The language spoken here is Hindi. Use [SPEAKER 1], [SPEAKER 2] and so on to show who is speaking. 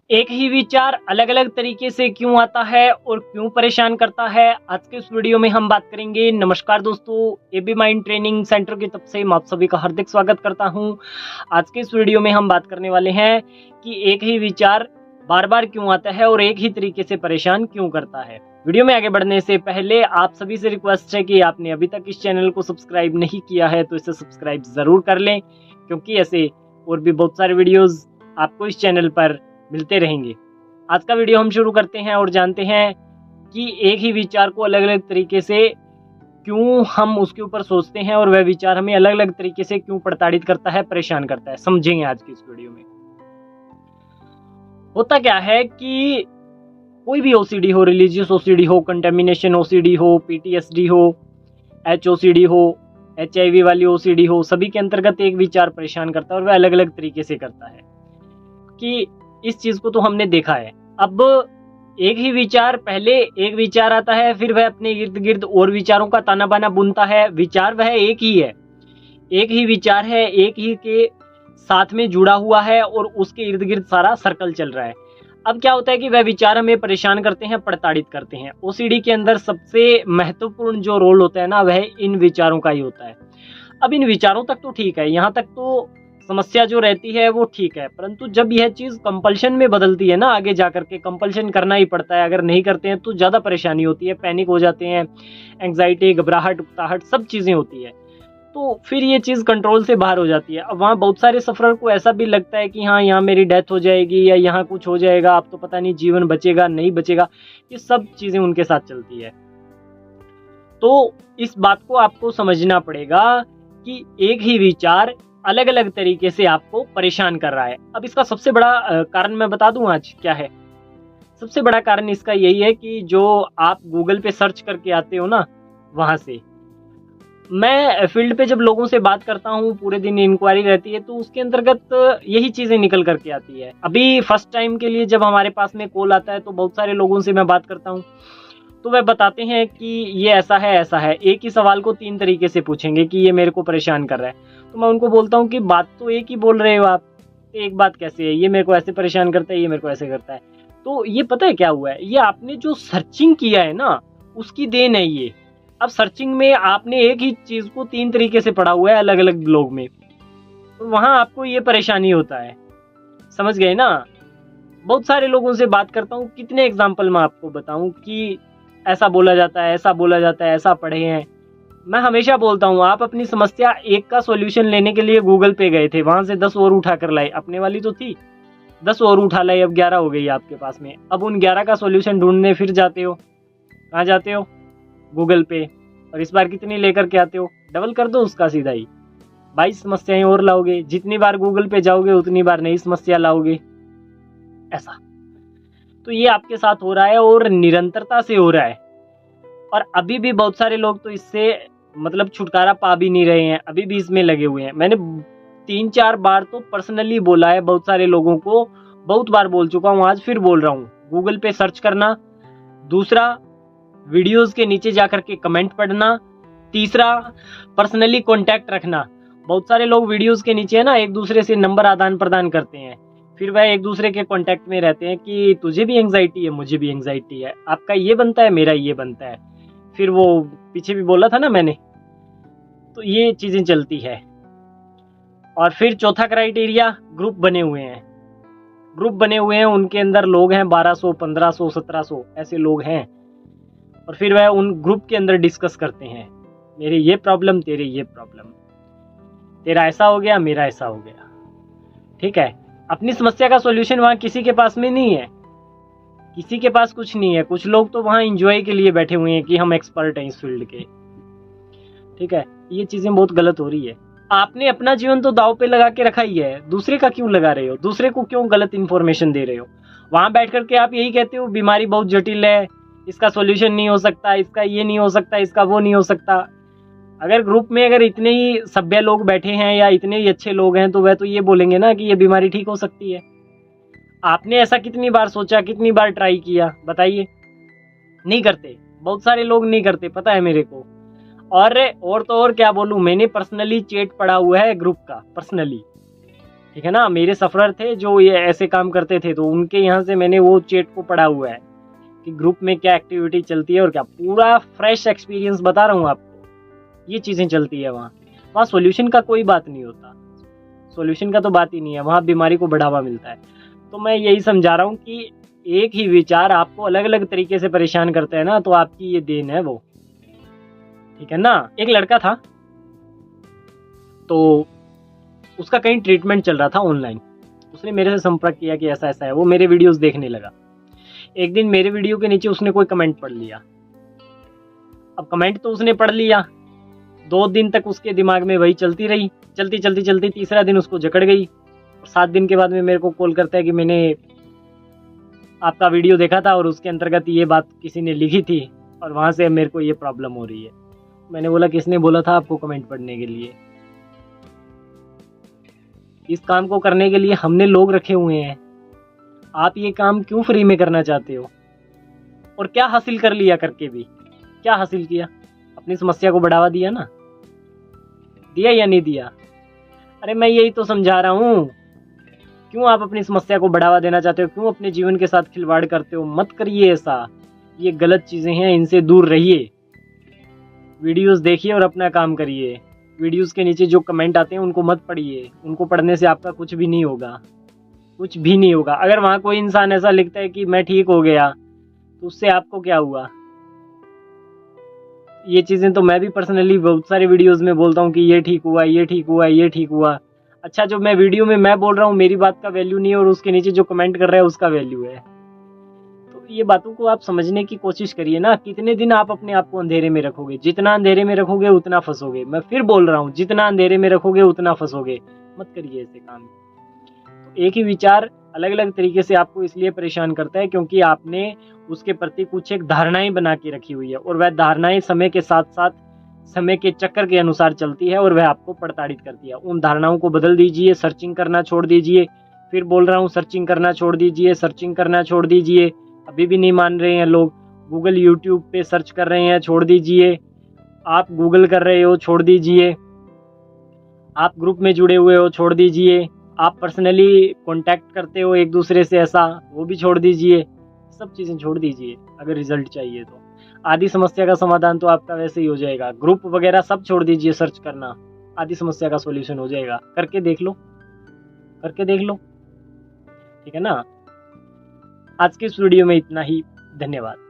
[SPEAKER 1] एक ही विचार अलग अलग तरीके से क्यों आता है और क्यों परेशान करता है, आज के इस वीडियो में हम बात करेंगे। नमस्कार दोस्तों, एबी माइंड ट्रेनिंग सेंटर की तरफ से मैं आप सभी का हार्दिक स्वागत करता हूं। आज के इस वीडियो में हम बात करने वाले हैं कि एक ही विचार बार बार क्यों आता है और एक ही तरीके से परेशान क्यों करता है। वीडियो में आगे बढ़ने से पहले आप सभी से रिक्वेस्ट है कि आपने अभी तक इस चैनल को सब्सक्राइब नहीं किया है तो इसे सब्सक्राइब जरूर कर लें, क्योंकि ऐसे और भी बहुत सारे वीडियोस आपको इस चैनल पर मिलते रहेंगे। आज का वीडियो हम शुरू करते हैं और जानते हैं कि एक ही विचार को अलग अलग तरीके से क्यों हम उसके ऊपर सोचते हैं और वह विचार हमें अलग अलग तरीके से क्यों प्रताड़ित करता है, परेशान करता है। समझेंगे आज की इस वीडियो में। होता क्या है कि कोई भी ओसीडी हो, रिलीजियस ओसीडी हो, कंटेमिनेशन ओसीडी हो, पीटीएसडी हो, एचओसीडी हो, एचआईवी वाली ओसीडी हो, सभी के अंतर्गत एक विचार परेशान करता है और वह अलग अलग तरीके से करता है। कि इस चीज को तो हमने देखा है। अब एक ही विचार, पहले एक विचार आता है, फिर वह अपने इर्द गिर्द और विचारों का ताना बाना बुनता है। विचार वह एक ही है, एक ही विचार है, एक ही के साथ में जुड़ा हुआ है और उसके इर्द गिर्द सारा सर्कल चल रहा है। अब क्या होता है कि वह विचार हमें परेशान करते हैं, प्रताड़ित करते हैं। ओसीडी के अंदर सबसे महत्वपूर्ण जो रोल होता है ना, वह इन विचारों का ही होता है। अब इन विचारों तक तो ठीक है, यहाँ तक तो समस्या जो रहती है वो ठीक है, परंतु जब यह चीज कंपल्शन में बदलती है ना, आगे जाकर के कंपल्शन करना ही पड़ता है। अगर नहीं करते हैं तो ज्यादा परेशानी होती है, पैनिक हो जाते हैं, एंग्जाइटी, घबराहट, उकताहट, सब चीजें होती है। तो फिर ये चीज कंट्रोल से बाहर हो जाती है। अब वहाँ बहुत सारे सफरर को ऐसा भी लगता है कि हाँ, यहाँ मेरी डेथ हो जाएगी या यहाँ कुछ हो जाएगा, अब तो पता नहीं जीवन बचेगा नहीं बचेगा। ये सब चीजें उनके साथ चलती है। तो इस बात को आपको समझना पड़ेगा कि एक ही विचार अलग अलग तरीके से आपको परेशान कर रहा है। अब इसका सबसे बड़ा कारण मैं बता दूं आज क्या है। सबसे बड़ा कारण इसका यही है कि जो आप गूगल पे सर्च करके आते हो ना, वहां से मैं फील्ड पे जब लोगों से बात करता हूँ, पूरे दिन इंक्वायरी रहती है, तो उसके अंतर्गत यही चीजें निकल करके आती है। अभी फर्स्ट टाइम के लिए जब हमारे पास में कॉल आता है तो बहुत सारे लोगों से मैं बात करता हूँ, तो वह बताते हैं कि ये ऐसा है ऐसा है। एक ही सवाल को 3 तरीके से पूछेंगे कि ये मेरे को परेशान कर रहा है। तो मैं उनको बोलता हूँ कि बात तो एक ही बोल रहे हो आप, एक बात कैसे है, ये मेरे को ऐसे परेशान करता है, ये मेरे को ऐसे करता है। तो ये पता है क्या हुआ है, ये आपने जो सर्चिंग किया है ना, उसकी देन है ये। अब सर्चिंग में आपने एक ही चीज को 3 तरीके से पढ़ा हुआ है अलग अलग ब्लॉग में, तो वहां आपको ये परेशानी होता है। समझ गए ना। बहुत सारे लोगों से बात करता हूँ, कितने एग्जाम्पल मैं आपको बताऊं कि ऐसा बोला जाता है, ऐसा बोला जाता है, ऐसा पढ़े हैं। मैं हमेशा बोलता हूँ, आप अपनी समस्या एक का सॉल्यूशन लेने के लिए गूगल पे गए थे, वहां से 10 और उठा कर लाए। अपने वाली तो थी, 10 और उठा लाई, अब 11 हो गई आपके पास में। अब उन 11 का सॉल्यूशन ढूंढने फिर जाते हो, कहाँ जाते हो? गूगल पे। और इस बार कितनी लेकर के आते हो? डबल कर दो उसका सीधा ही, 22 समस्याएं और लाओगे। जितनी बार गूगल पे जाओगे उतनी बार नई समस्या लाओगे। ऐसा तो ये आपके साथ हो रहा है और निरंतरता से हो रहा है। और अभी भी बहुत सारे लोग तो इससे मतलब छुटकारा पा भी नहीं रहे हैं, अभी भी इसमें लगे हुए हैं। मैंने 3-4 बार तो पर्सनली बोला है बहुत सारे लोगों को, बहुत बार बोल चुका हूँ, आज फिर बोल रहा हूँ। गूगल पे सर्च करना, दूसरा वीडियोस के नीचे जाकर के कमेंट पढ़ना, तीसरा पर्सनली कांटेक्ट रखना। बहुत सारे लोग वीडियोस के नीचे है ना, एक दूसरे से नंबर आदान प्रदान करते हैं, फिर वह एक दूसरे के कांटेक्ट में रहते हैं कि तुझे भी एंग्जाइटी है, मुझे भी एंग्जाइटी है, आपका ये बनता है, मेरा ये बनता है। फिर वो पीछे भी बोला था ना मैंने, तो ये चीजें चलती है। और फिर चौथा क्राइटेरिया, ग्रुप बने हुए हैं। ग्रुप बने हुए हैं, उनके अंदर लोग हैं 1200, 1500, 1700 ऐसे लोग हैं। और फिर वह उन ग्रुप के अंदर डिस्कस करते हैं, मेरी ये प्रॉब्लम, तेरे ये प्रॉब्लम, तेरा ऐसा हो गया, मेरा ऐसा हो गया। ठीक है, अपनी समस्या का सॉल्यूशन वहां किसी के पास में नहीं है, किसी के पास कुछ नहीं है। कुछ लोग तो वहां एंजॉय के लिए बैठे हुए हैं कि हम एक्सपर्ट हैं इस फील्ड के। ठीक है, ये चीजें बहुत गलत हो रही है। आपने अपना जीवन तो दांव पे लगा के रखा ही है, दूसरे का क्यों लगा रहे हो? दूसरे को क्यों गलत इन्फॉर्मेशन दे रहे हो? वहां बैठ करके आप यही कहते हो बीमारी बहुत जटिल है, इसका सॉल्यूशन नहीं हो सकता, इसका ये नहीं हो सकता, इसका वो नहीं हो सकता। अगर ग्रुप में अगर इतने ही सभ्य लोग बैठे हैं या इतने ही अच्छे लोग हैं, तो वह तो ये बोलेंगे ना कि ये बीमारी ठीक हो सकती है। आपने ऐसा कितनी बार सोचा, कितनी बार ट्राई किया, बताइए? नहीं करते, बहुत सारे लोग नहीं करते, पता है मेरे को। और तो और क्या बोलूं, मैंने पर्सनली चैट पढ़ा हुआ है ग्रुप का, पर्सनली। ठीक है ना। मेरे सफरर थे जो ये ऐसे काम करते थे, तो उनके यहाँ से मैंने वो चैट को पढ़ा हुआ है कि ग्रुप में क्या एक्टिविटी चलती है और क्या। पूरा फ्रेश एक्सपीरियंस बता रहा हूँ आपको, ये चीज़ें चलती है वहाँ। वहाँ सॉल्यूशन का कोई बात नहीं होता, सॉल्यूशन का तो बात ही नहीं है, वहाँ बीमारी को बढ़ावा मिलता है। तो मैं यही समझा रहा हूँ कि एक ही विचार आपको अलग अलग तरीके से परेशान करता है ना, तो आपकी ये देन है वो, ठीक है ना। एक लड़का था, तो उसका कहीं ट्रीटमेंट चल रहा था ऑनलाइन, उसने मेरे से संपर्क किया कि ऐसा ऐसा है। वो मेरे वीडियोस देखने लगा। एक दिन मेरे वीडियो के नीचे उसने कोई कमेंट पढ़ लिया। अब कमेंट तो उसने पढ़ लिया, 2 दिन तक उसके दिमाग में वही चलती रही, चलती चलती चलती तीसरा दिन उसको जकड़ गई। और 7 दिन के बाद में मेरे को कॉल करता है कि मैंने आपका वीडियो देखा था और उसके अंतर्गत ये बात किसी ने लिखी थी और वहाँ से मेरे को ये प्रॉब्लम हो रही है। मैंने बोला किसने बोला था आपको कमेंट पढ़ने के लिए? इस काम को करने के लिए हमने लोग रखे हुए हैं। आप ये काम क्यों फ्री में करना चाहते हो? और क्या हासिल कर लिया करके भी? क्या हासिल किया? अपनी समस्या को बढ़ावा दिया ना? दिया या नहीं दिया? अरे मैं यही तो समझा रहा हूँ। क्यों आप अपनी समस्या को बढ़ावा देना चाहते हो? क्यों अपने जीवन के साथ खिलवाड़ करते हो? मत करिए ऐसा, ये गलत चीज़ें हैं, इनसे दूर रहिए। वीडियोस देखिए और अपना काम करिए। वीडियोस के नीचे जो कमेंट आते हैं उनको मत पढ़िए, उनको पढ़ने से आपका कुछ भी नहीं होगा, कुछ भी नहीं होगा। अगर वहाँ कोई इंसान ऐसा लिखता है कि मैं ठीक हो गया, तो उससे आपको क्या हुआ? ये चीज़ें तो मैं भी पर्सनली बहुत सारे वीडियोस में बोलता हूँ कि ये ठीक हुआ, ये ठीक हुआ, ये ठीक हुआ। अच्छा, जो मैं वीडियो में मैं बोल रहा हूँ मेरी बात का वैल्यू नहीं है और उसके नीचे जो कमेंट कर रहा है उसका वैल्यू है। तो ये बातों को आप समझने की कोशिश करिए ना। कितने दिन आप अपने आप को अंधेरे में रखोगे? जितना अंधेरे में रखोगे उतना फंसोगे। मैं फिर बोल रहा हूँ, जितना अंधेरे में रखोगे उतना फंसोगे। मत करिए ऐसे काम। तो एक ही विचार अलग अलग तरीके से आपको इसलिए परेशान करता है क्योंकि आपने उसके प्रति कुछ एक धारणाएं बना के रखी हुई है और वह धारणाएं समय के साथ साथ समय के चक्कर के अनुसार चलती है और वह आपको प्रताड़ित करती है। उन धारणाओं को बदल दीजिए, सर्चिंग करना छोड़ दीजिए। फिर बोल रहा हूँ, सर्चिंग करना छोड़ दीजिए, सर्चिंग करना छोड़ दीजिए। अभी भी नहीं मान रहे हैं लोग। गूगल यूट्यूब पे सर्च कर रहे हैं, छोड़ दीजिए। आप गूगल कर रहे हो, छोड़ दीजिए। आप ग्रुप में जुड़े हुए हो, छोड़ दीजिए। आप पर्सनली कांटेक्ट करते हो एक दूसरे से, ऐसा वो भी छोड़ दीजिए। सब चीज़ें छोड़ दीजिए अगर रिजल्ट चाहिए तो। आधी समस्या का समाधान तो आपका वैसे ही हो जाएगा। ग्रुप वगैरह सब छोड़ दीजिए, सर्च करना, आधी समस्या का सॉल्यूशन हो जाएगा। करके देख लो, करके देख लो, ठीक है ना। आज के इस वीडियो में इतना ही। धन्यवाद।